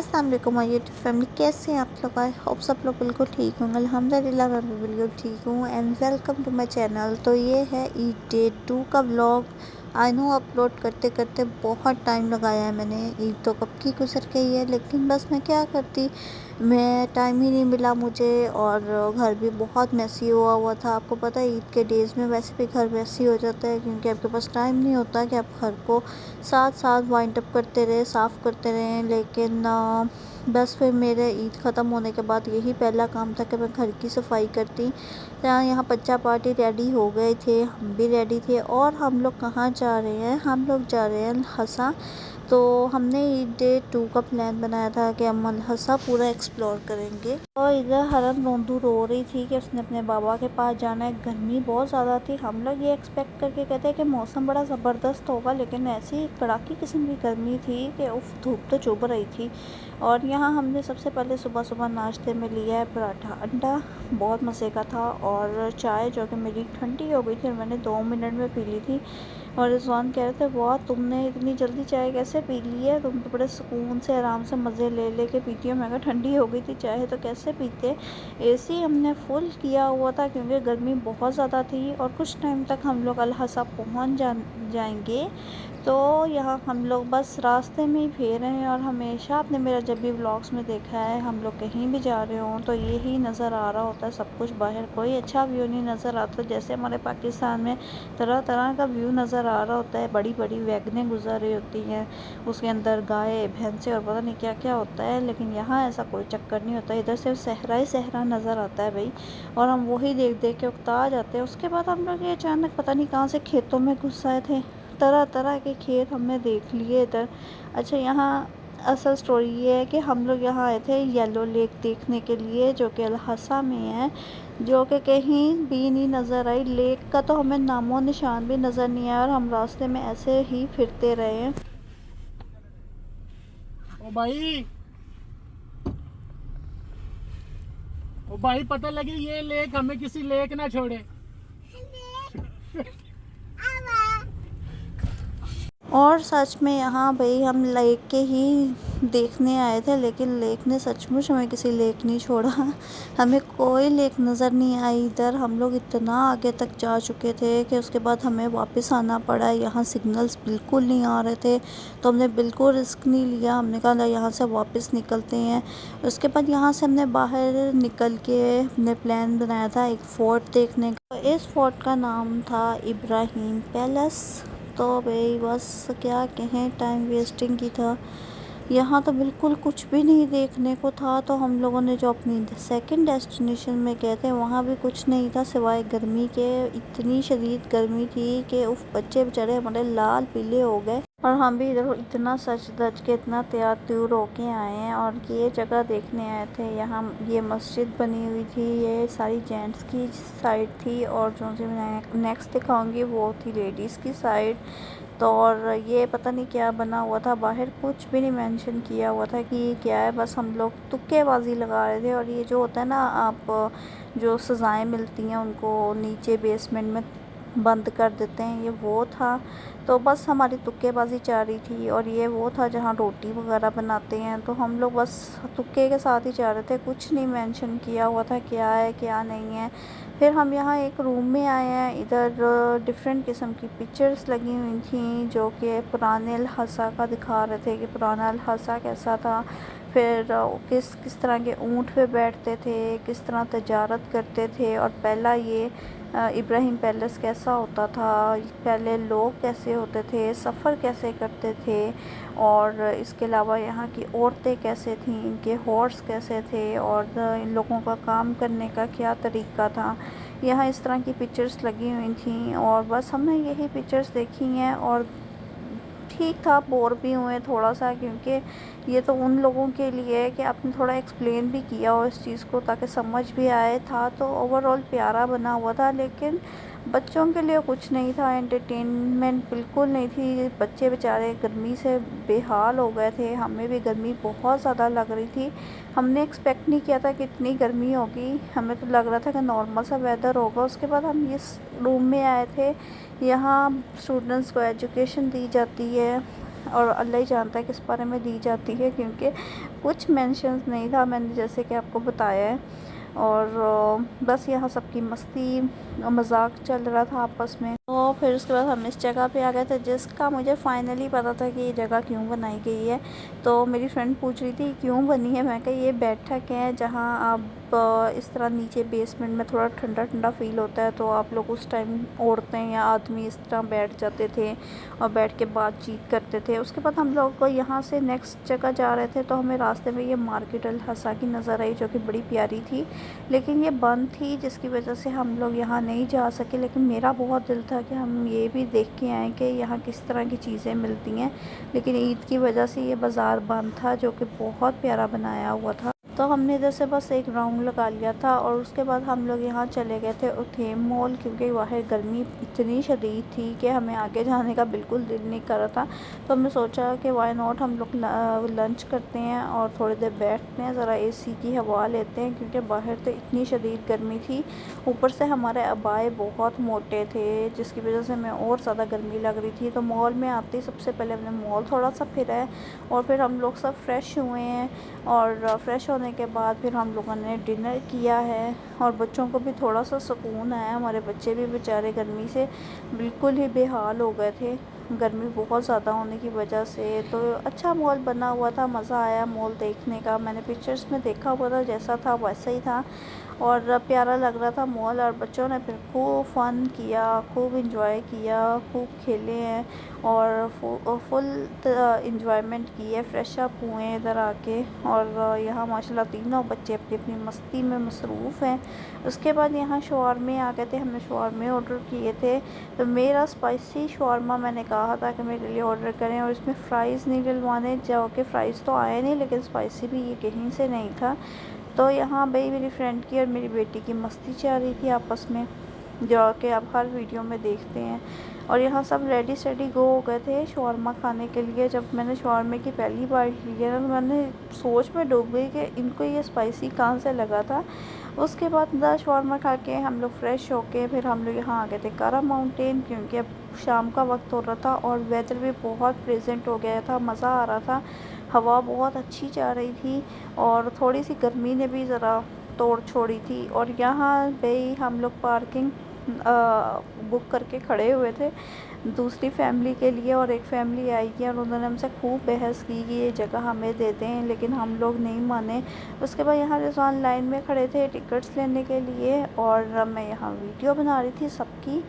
अस्सलाम वालेकुम my YouTube family, कैसे हैं आप लोग। आई होप सब लोग बिल्कुल ठीक होंगे। अल्हम्दुलिल्लाह मैं भी बिल्कुल ठीक हूँ and welcome to my channel. तो ये है ईद डे 2 का व्लॉग। आई नो अपलोड करते करते बहुत टाइम लगाया है मैंने। ईद तो कब की गुजर गई है, लेकिन बस मैं क्या करती, मैं टाइम ही नहीं मिला मुझे। और घर भी बहुत मैसी हुआ हुआ था। आपको पता है ईद के डेज़ में वैसे भी घर मैसी हो जाता है, क्योंकि आपके पास टाइम नहीं होता कि आप घर को साथ साथ वाइंड अप करते रहे, साफ़ करते रहें। लेकिन बस फिर मेरे ईद ख़त्म होने के बाद यही पहला काम था कि मैं घर की सफाई करती। तो यहाँ बच्चा पार्टी रेडी हो गए थे, हम भी रेडी थे। और हम लोग कहाँ जा रहे हैं, हम लोग जा रहे हैं हसा। तो हमने ईद डे 2 का प्लान बनाया था कि हम हसा पूरा एक्सप्लोर करेंगे। और इधर हरम रोंदू रो रही थी कि उसने अपने बाबा के पास जाना है। गर्मी बहुत ज़्यादा थी। हम लोग ये एक्सपेक्ट करके कहते हैं कि मौसम बड़ा ज़बरदस्त होगा, लेकिन ऐसी कड़ाकी किस्म की गर्मी थी कि उफ, धूप तो चुभ रही थी। और यहाँ हमने सबसे पहले सुबह सुबह नाश्ते में लिया है पराठा अंडा, बहुत मज़े का था। और चाय जो कि मेरी ठंडी हो गई थी और मैंने 2 मिनट में पी ली थी। और रिजवान कह रहे थे, वाह तुमने इतनी जल्दी चाय कैसे पी ली है, तुम तो बड़े सुकून से आराम से मज़े ले ले के पीती हो। मैं कहा ठंडी हो गई थी चाय तो कैसे पीते। एसी हमने फुल किया हुआ था क्योंकि गर्मी बहुत ज़्यादा थी। और कुछ टाइम तक हम लोग अल हसा पहुँच जाएंगे। तो यहाँ हम लोग बस रास्ते में ही फेर हैं। और हमेशा आपने मेरा जब भी व्लॉग्स में देखा है, हम लोग कहीं भी जा रहे हों तो यही नज़र आ रहा होता है सब कुछ। बाहर कोई अच्छा व्यू नहीं नज़र आता। जैसे हमारे पाकिस्तान में तरह तरह का व्यू नज़र आ रहा होता है, बड़ी बड़ी वैगनें गुजर रही होती हैं, उसके अंदर गाय भैंसे और पता नहीं क्या क्या होता है। लेकिन यहाँ ऐसा कोई चक्कर नहीं होता, इधर सिर्फ सहरा ही सहरा नज़र आता है भाई। और हम वही देख देख के उकता जाते हैं। उसके बाद हम लोग ये अचानक पता नहीं कहाँ से खेतों में घुस आए थे। तरह तरह के खेत हमने देख लिए इधर। अच्छा, यहाँ असल स्टोरी ये है कि हम लोग यहाँ आए थे येलो लेक देखने के लिए, जो कि अल-हसा में है, जो कि कहीं भी नहीं नज़र आई। लेक का तो हमें नामो निशान भी नज़र नहीं आया और हम रास्ते में ऐसे ही फिरते रहे। ओ भाई, ओ भाई, पता लगे ये लेक हमें किसी लेक ना छोड़े। और सच में यहाँ भाई हम लेक के ही देखने आए थे, लेकिन लेक ने सचमुच हमें किसी लेक नहीं छोड़ा। हमें कोई लेक नज़र नहीं आई इधर। हम लोग इतना आगे तक जा चुके थे कि उसके बाद हमें वापस आना पड़ा। यहाँ सिग्नल्स बिल्कुल नहीं आ रहे थे, तो हमने बिल्कुल रिस्क नहीं लिया। हमने कहा यहाँ से वापस निकलते हैं। उसके बाद यहाँ से हमने बाहर निकल के हमने प्लान बनाया था एक फ़ोर्ट देखने का। इस फोर्ट का नाम था इब्राहिम पैलेस। तो भाई बस क्या कहें, टाइम वेस्टिंग की था। यहाँ तो बिल्कुल कुछ भी नहीं देखने को था। तो हम लोगों ने जो अपनी सेकंड डेस्टिनेशन में गए थे, वहाँ भी कुछ नहीं था सिवाय गर्मी के। इतनी शदीद गर्मी थी कि उफ, बच्चे बेचारे हमारे लाल पीले हो गए। और हम भी इधर इतना सच धज के इतना तैयार त्यूर होके आए हैं और ये जगह देखने आए थे। यहाँ ये मस्जिद बनी हुई थी, ये सारी जेंट्स की साइड थी। और जो सी मैं नेक्स्ट दिखाऊंगी वो थी लेडीज़ की साइड। तो और ये पता नहीं क्या बना हुआ था बाहर, कुछ भी नहीं मेंशन किया हुआ था कि ये क्या है। बस हम लोग तुक्केबाजी लगा रहे थे। और ये जो होता है ना, आप जो सज़ाएं मिलती हैं उनको नीचे बेसमेंट में बंद कर देते हैं, ये वो था। तो बस हमारी तुक्केबाजी जा रही थी। और ये वो था जहाँ रोटी वगैरह बनाते हैं। तो हम लोग बस तुक्के के साथ ही जा रहे थे, कुछ नहीं मेंशन किया हुआ था क्या है क्या नहीं है। फिर हम यहाँ एक रूम में आए हैं। इधर डिफरेंट किस्म की पिक्चर्स लगी हुई थी जो कि पुराने अल-हसा का दिखा रहे थे कि पुराना अल-हसा कैसा था। फिर किस किस तरह के ऊँट पे बैठते थे, किस तरह तजारत करते थे। और पहला ये इब्राहिम पैलेस कैसा होता था, पहले लोग कैसे होते थे, सफ़र कैसे करते थे। और इसके अलावा यहाँ की औरतें कैसे थीं, इनके हॉर्स कैसे थे, और इन लोगों का काम करने का क्या तरीका था। यहाँ इस तरह की पिक्चर्स लगी हुई थी। और बस हमने यही पिक्चर्स देखी हैं। और ठीक था, बोर भी हुए थोड़ा सा, क्योंकि ये तो उन लोगों के लिए है कि आपने थोड़ा एक्सप्लेन भी किया हो इस चीज़ को ताकि समझ भी आए था। तो ओवरऑल प्यारा बना हुआ था, लेकिन बच्चों के लिए कुछ नहीं था, एंटरटेनमेंट बिल्कुल नहीं थी। बच्चे बेचारे गर्मी से बेहाल हो गए थे, हमें भी गर्मी बहुत ज़्यादा लग रही थी। हमने एक्सपेक्ट नहीं किया था कि इतनी गर्मी होगी, हमें तो लग रहा था कि नॉर्मल सा वेदर होगा। उसके बाद हम इस रूम में आए थे। यहाँ स्टूडेंट्स को एजुकेशन दी जाती है। और अल्लाह ही जानता है किस बारे में दी जाती है, क्योंकि कुछ मेंशंस नहीं था, मैंने जैसे कि आपको बताया है। और बस यहाँ सबकी मस्ती मजाक चल रहा था आपस में। तो फिर उसके बाद हम इस जगह पे आ गए थे जिसका मुझे फाइनली पता था कि ये जगह क्यों बनाई गई है। तो मेरी फ्रेंड पूछ रही थी क्यों बनी है, मैं कहा ये बैठक है जहाँ आप इस तरह नीचे बेसमेंट में थोड़ा ठंडा ठंडा फील होता है, तो आप लोग उस टाइम औरतें या आदमी इस तरह बैठ जाते थे और बैठ के बातचीत करते थे। उसके बाद हम लोग यहाँ से नेक्स्ट जगह जा रहे थे, तो हमें रास्ते में ये मार्केट अल हसा की नज़र आई जो कि बड़ी प्यारी थी, लेकिन ये बंद थी जिसकी वजह से हम लोग यहाँ नहीं जा सके। लेकिन मेरा बहुत दिल था कि हम ये भी देख के आएँ कि यहाँ किस तरह की चीज़ें मिलती हैं, लेकिन ईद की वजह से ये बाज़ार बंद था जो कि बहुत प्यारा बनाया हुआ था। तो हमने इधर से बस एक राउंड लगा लिया था और उसके बाद हम लोग यहाँ चले गए थे उथेम मॉल, क्योंकि बाहर गर्मी इतनी शदीद थी कि हमें आगे जाने का बिल्कुल दिल नहीं कर रहा था। तो हमने सोचा कि वाई नॉट हम लोग लंच करते हैं और थोड़ी देर बैठते हैं, ज़रा एसी की हवा लेते हैं, क्योंकि बाहर तो इतनी शदीद गर्मी थी। ऊपर से हमारे अबाए बहुत मोटे थे जिसकी वजह से हमें और ज़्यादा गर्मी लग रही थी। तो मॉल में आते ही सबसे पहले हमने मॉल थोड़ा सा फिरा है और फिर हम लोग सब फ्रेश हुए हैं, और फ्रेश होने के बाद फिर हम लोगों ने डिनर किया है और बच्चों को भी थोड़ा सा सुकून आया। हमारे बच्चे भी बेचारे गर्मी से बिल्कुल ही बेहाल हो गए थे, गर्मी बहुत ज़्यादा होने की वजह से। तो अच्छा मॉल बना हुआ था, मज़ा आया मॉल देखने का। मैंने पिक्चर्स में देखा हुआ था, जैसा था वैसा ही था और प्यारा लग रहा था मॉल। और बच्चों ने फिर खूब फ़न किया, खूब इंजॉय किया, खूब खेले हैं और फुल इंजॉयमेंट किए, फ्रेश अप हुए इधर आके। और यहाँ माशाल्लाह तीनों बच्चे अपनी अपनी मस्ती में मसरूफ़ हैं। उसके बाद यहाँ शवारमे आ गए थे, हमने शवारमे ऑर्डर किए थे। तो मेरा स्पाइसी शवारमा मैंने कहा था कि मेरे लिए ऑर्डर करें और इसमें फ़्राइज़ नहीं डलवाने, जो कि फ़्राइज़ तो आए नहीं लेकिन स्पाइसी भी ये कहीं से नहीं था। तो यहाँ भाई मेरी फ्रेंड की और मेरी बेटी की मस्ती चल रही थी आपस में, जो कि आप हर वीडियो में देखते हैं। और यहाँ सब रेडी सेडी गो हो गए थे शवारमा खाने के लिए। जब मैंने शवारमे की पहली बार ली है ना, तो मैंने सोच में डूब गई कि इनको ये स्पाइसी कहाँ से लगा था। उसके बाद शवारमा खा के हम लोग फ्रेश होके फिर हम लोग यहाँ आ गए थे कारा माउंटेन, क्योंकि अब शाम का वक्त हो रहा था और वेदर भी बहुत प्रेजेंट हो गया था, मज़ा आ रहा था, हवा बहुत अच्छी जा रही थी और थोड़ी सी गर्मी ने भी ज़रा तोड़ छोड़ी थी। और यहाँ भाई हम लोग पार्किंग बुक करके खड़े हुए थे दूसरी फैमिली के लिए, और एक फैमिली आई है और उन्होंने हमसे खूब बहस की कि ये जगह हमें दे दें, लेकिन हम लोग नहीं माने। उसके बाद यहाँ रिजवान लाइन में खड़े थे टिकट्स लेने के लिए और मैं यहाँ वीडियो बना रही थी सबकी।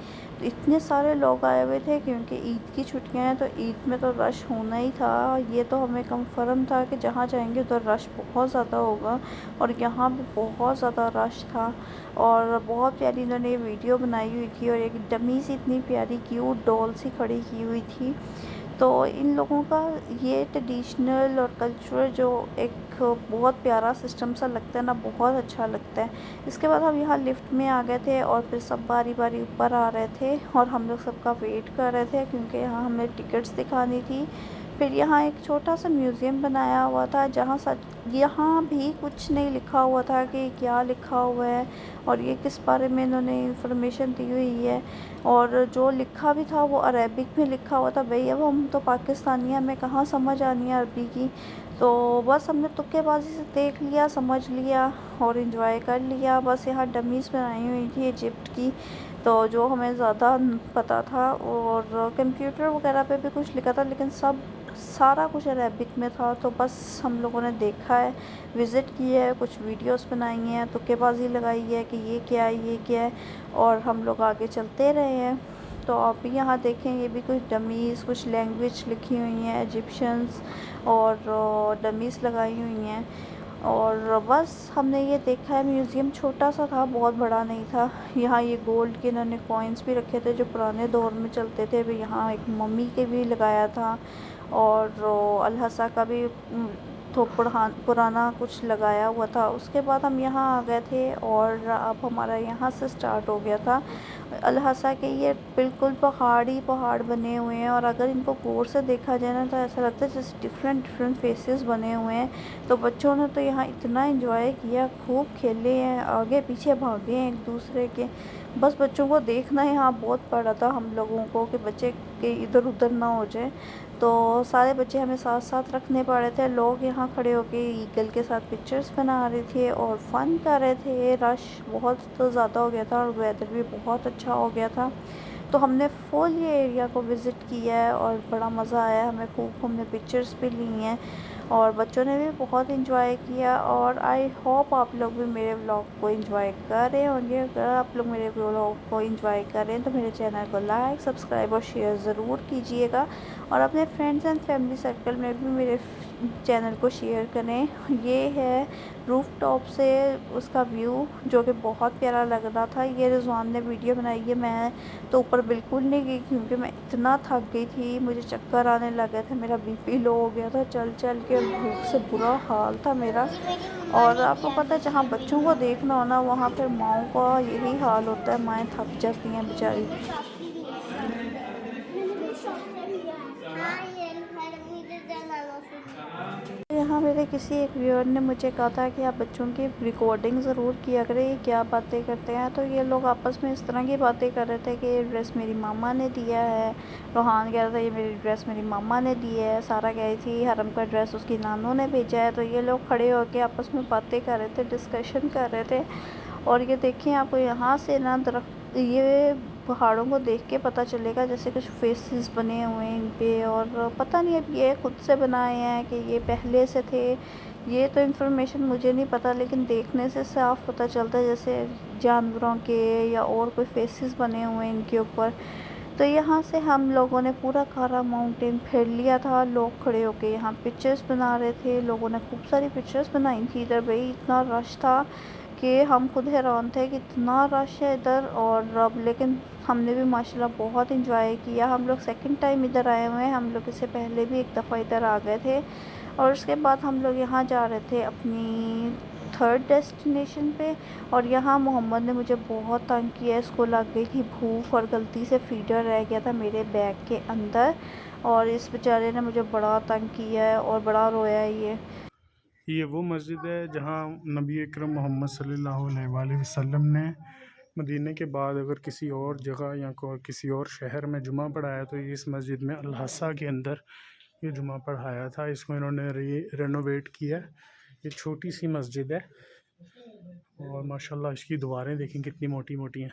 इतने सारे लोग आए हुए थे क्योंकि ईद की छुट्टियां हैं, तो ईद में तो रश होना ही था। ये तो हमें कंफर्म था कि जहाँ जाएंगे उधर रश बहुत ज़्यादा होगा, और यहाँ भी बहुत ज़्यादा रश था। और बहुत प्यारी इन्होंने वीडियो बनाई हुई थी और एक डमी सी इतनी प्यारी क्यूट डॉल सी खड़ी की हुई थी। तो इन लोगों का ये ट्रेडिशनल और कल्चरल जो एक बहुत प्यारा सिस्टम सा लगता है ना, बहुत अच्छा लगता है। इसके बाद हम यहाँ लिफ्ट में आ गए थे और फिर सब बारी बारी ऊपर आ रहे थे और हम लोग सबका वेट कर रहे थे क्योंकि यहाँ हमें टिकट्स दिखानी थी। फिर यहाँ एक छोटा सा म्यूज़ियम बनाया हुआ था जहाँ यहाँ भी कुछ नहीं लिखा हुआ था कि क्या लिखा हुआ है और ये किस बारे में इन्होंने इंफॉर्मेशन दी हुई है। और जो लिखा भी था वो अरेबिक में लिखा हुआ था। भाई अब हम तो पाकिस्तानी हैं, हमें कहाँ समझ आनी है अरबी की, तो बस हमने तुक्केबाजी से देख लिया, समझ लिया और इन्जॉय कर लिया। बस यहाँ डमीज़ बनाई हुई थी इजिप्ट की, तो जो हमें ज़्यादा पता था। और कंप्यूटर वगैरह पे भी कुछ लिखा था लेकिन सब सारा कुछ अरेबिक में था। तो बस हम लोगों ने देखा है, विज़िट किया है, कुछ वीडियोस बनाई हैं, तुक्केबाजी लगाई है कि ये क्या है ये क्या है, और हम लोग आगे चलते रहे हैं। तो आप भी यहाँ देखें, ये भी कुछ डमीज़, कुछ लैंग्वेज लिखी हुई हैं इजिप्शियंस और डमीज़ लगाई हुई हैं। और बस हमने ये देखा है। म्यूज़ियम छोटा सा था, बहुत बड़ा नहीं था। यहाँ ये गोल्ड के इन्होंने कॉइन्स भी रखे थे जो पुराने दौर में चलते थे। भी यहाँ एक मम्मी के भी लगाया था और अल-हसा का भी तो पुराना कुछ लगाया हुआ था। उसके बाद हम यहाँ आ गए थे और अब हमारा यहाँ से स्टार्ट हो गया था अल-हसा के। ये बिल्कुल पहाड़ ही पहाड़ बने हुए हैं और अगर इनको गौर से देखा जाए ना तो ऐसा लगता है जैसे डिफरेंट डिफरेंट फेसेस बने हुए हैं। तो बच्चों ने तो यहाँ इतना एंजॉय किया, खूब खेले हैं, आगे पीछे भागे हैं एक दूसरे के। बस बच्चों को देखना यहाँ बहुत पड़ा था हम लोगों को कि बच्चे के इधर उधर ना हो जाए, तो सारे बच्चे हमें साथ साथ रखने पड़े थे। लोग यहाँ खड़े होके ईगल के साथ पिक्चर्स बना रहे थे और फन कर रहे थे। रश बहुत तो ज़्यादा हो गया था और वेदर भी बहुत अच्छा हो गया था, तो हमने फुल ये एरिया को विज़िट किया है और बड़ा मज़ा आया हमें। खूब हमने पिक्चर्स भी ली हैं और बच्चों ने भी बहुत इंजॉय किया। और आई होप आप लोग भी मेरे व्लॉग को इंजॉय करें होंगे। अगर आप लोग मेरे व्लॉग को इंजॉय करें तो मेरे चैनल को लाइक, सब्सक्राइब और शेयर ज़रूर कीजिएगा और अपने फ्रेंड्स एंड फैमिली सर्कल में भी मेरे चैनल को शेयर करें। ये है रूफ टॉप से उसका व्यू जो कि बहुत प्यारा लग रहा था। ये रिजवान ने वीडियो बनाई है, मैं तो ऊपर बिल्कुल नहीं गई क्योंकि मैं इतना थक गई थी, मुझे चक्कर आने लगे थे, मेरा बीपी लो हो गया था चल चल के, भूख से बुरा हाल था मेरा। और आपको पता है जहाँ बच्चों को देखना हो ना वहाँ पर माँओं का यही हाल होता है, माएँ थक जाती हैं बेचारी। यहाँ मेरे किसी एक व्यूअर ने मुझे कहा था कि आप बच्चों की रिकॉर्डिंग ज़रूर किया करें, ये क्या बातें करते हैं। तो ये लोग आपस में इस तरह की बातें कर रहे थे कि ये ड्रेस मेरी मामा ने दिया है। रोहान कह रहा था ये मेरी ड्रेस मेरी मामा ने दी है। सारा कह रही थी हरम का ड्रेस उसकी नानों ने भेजा है। तो ये लोग खड़े होकर आपस में बातें कर रहे थे, डिस्कशन कर रहे थे। और ये देखिए आपको यहाँ से ना दरख्त, ये पहाड़ों को देख के पता चलेगा जैसे कुछ फेसेस बने हुए हैं इन पे। और पता नहीं अब ये खुद से बनाए हैं कि ये पहले से थे, ये तो इन्फॉर्मेशन मुझे नहीं पता, लेकिन देखने से साफ पता चलता है जैसे जानवरों के या और कोई फेसेस बने हुए हैं इनके ऊपर। तो यहाँ से हम लोगों ने पूरा कारा माउंटेन फिर लिया था। लोग खड़े होके यहाँ पिक्चर्स बना रहे थे, लोगों ने खूब सारी पिक्चर्स बनाई थी इधर। भाई इतना रश था कि हम खुद हैरान थे कि इतना रश है इधर। और अब लेकिन हमने भी माशाल्लाह बहुत इंजॉय किया। हम लोग सेकंड टाइम इधर आए हुए हैं, हम लोग इससे पहले भी एक दफ़ा इधर आ गए थे। और उसके बाद हम लोग यहाँ जा रहे थे अपनी थर्ड डेस्टिनेशन पे। और यहाँ मोहम्मद ने मुझे बहुत तंग किया, इसको लग गई थी भूख और गलती से फीडर रह गया था मेरे बैग के अंदर और इस बेचारे ने मुझे बड़ा तंग किया है और बड़ा रोया है। ये वो मस्जिद है जहाँ नबी अकरम मोहम्मद सल्लल्लाहु अलैहि वसल्लम ने मदीने के बाद अगर किसी और जगह या किसी और शहर में जुमा पढ़ाया तो इस मस्जिद में अल-हसा के अंदर ये जुमा पढ़ाया था। इसको इन्होंने रेनोवेट किया। ये छोटी सी मस्जिद है और माशाल्लाह इसकी दीवारें देखें कितनी मोटी मोटी हैं।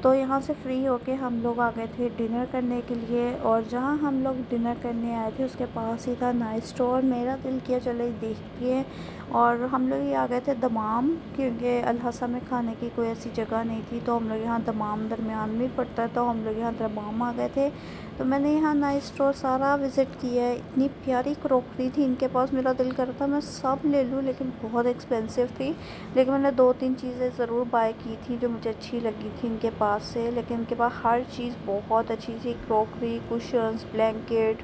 तो यहाँ से फ्री होके हम लोग आ गए थे डिनर करने के लिए। और जहाँ हम लोग डिनर करने आए थे उसके पास ही था नाइस स्टोर। मेरा दिल किया चले देखिए। और हम लोग ये आ गए थे दमाम, क्योंकि अल-हसा में खाने की कोई ऐसी जगह नहीं थी, तो हम लोग यहाँ दमाम दरमियान में पड़ता है, तो हम लोग यहाँ दमाम आ गए थे। तो मैंने यहाँ नाइस स्टोर सारा विज़िट किया है। इतनी प्यारी क्रॉकरी थी इनके पास, मेरा दिल कर रहा था मैं सब ले लूँ, लेकिन बहुत एक्सपेंसिव थी। लेकिन मैंने 2-3 चीज़ें ज़रूर बाय की थी जो मुझे अच्छी लगी थी इनके पास से। लेकिन इनके पास हर चीज़ बहुत अच्छी थी, क्रॉकरी, कुशन्स, ब्लैंकेट,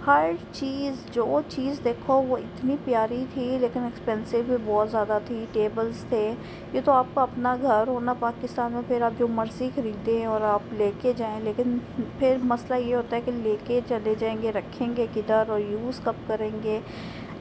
हर चीज़, जो चीज़ देखो वो इतनी प्यारी थी, लेकिन एक्सपेंसिव भी बहुत ज़्यादा थी। टेबल्स थे, ये तो आपका अपना घर हो ना पाकिस्तान में, फिर आप जो मर्ज़ी ख़रीदें और आप लेके जाएं। लेकिन फिर मसला ये होता है कि लेके चले जाएंगे, रखेंगे किधर और यूज़ कब करेंगे।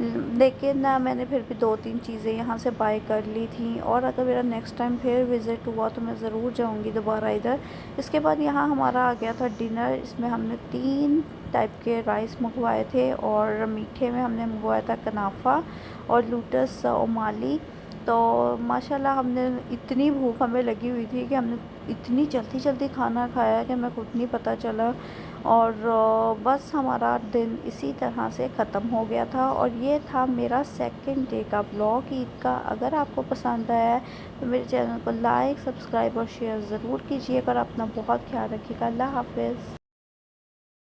लेकिन ना मैंने फिर भी 2-3 चीज़ें यहाँ से बाय कर ली थी। और अगर मेरा नेक्स्ट टाइम फिर विज़िट हुआ तो मैं ज़रूर जाऊँगी दोबारा इधर। इसके बाद यहाँ हमारा आ गया था डिनर। इसमें हमने 3 टाइप के राइस मंगवाए थे और मीठे में हमने मंगवाया था कनाफा और लूटस ओमाली। तो माशाल्लाह हमने इतनी भूख हमें लगी हुई थी कि हमने इतनी जल्दी जल्दी खाना खाया कि हमें खुद नहीं पता चला। और बस हमारा दिन इसी तरह से ख़त्म हो गया था। और ये था मेरा सेकंड डे का व्लॉग ईद का। अगर आपको पसंद आया है तो मेरे चैनल को लाइक, सब्सक्राइब और शेयर ज़रूर कीजिएगा और अपना बहुत ख्याल रखिएगा। अल्लाह हाफ़िज़।